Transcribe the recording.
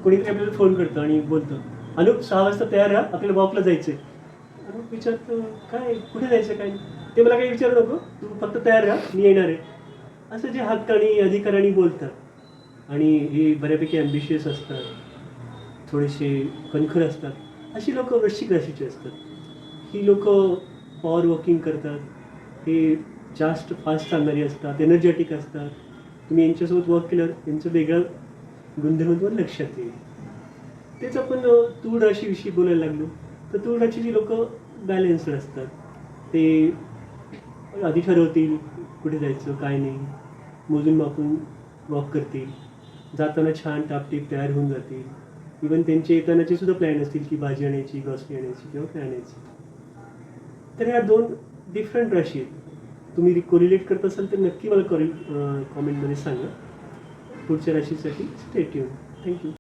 कोणीतरी आपल्याला फोन करतं आणि बोलतं, अनुप 6 वाजता तयार राहा, आपल्याला वॉकला जायचं आहे. अनुप विचारतो, काय कुठे जायचं काय? ते मला काही विचारू नको, तू फक्त तयार राहा, मी येणार आहे. असं जे हक्क आणि अधिकाराने बोलतात आणि हे बऱ्यापैकी ॲम्बिशियस असतात, थोडेसे कणखर असतात, अशी लोकं वृश्चिक राशीची असतात. ही लोकं पॉवर वॉकिंग करतात, हे जास्त फास्ट चालणारी असतात, एनर्जेटिक असतात. तुम्ही यांच्यासोबत वर्क केल्यावर यांचं वेगळं गुणधर्म तुम्हाला लक्षात येईल. तेच आपण तूळ राशीविषयी बोलायला लागलो, तर तूळ राशीची लोकं बॅलन्स्ड असतात. ते आधी ठरवतील कुठे जायचं काय नाही, मोजून मापून वॉक करतील, जाताना छान टापटीप तयार होऊन जातील. इवन त्यांचे येतानाचे सुद्धा प्लॅन असतील की भाजी आणायची, ग्रॉसरी आणायची किंवा काय आणायची. तर ह्या 2 डिफरंट राशी आहेत. तुम्ही कोरिलेट करत असाल तर नक्की मला कॉमेंटमध्ये सांगा. पुढच्या राशीसाठी स्टे ट्यून. थँक्यू.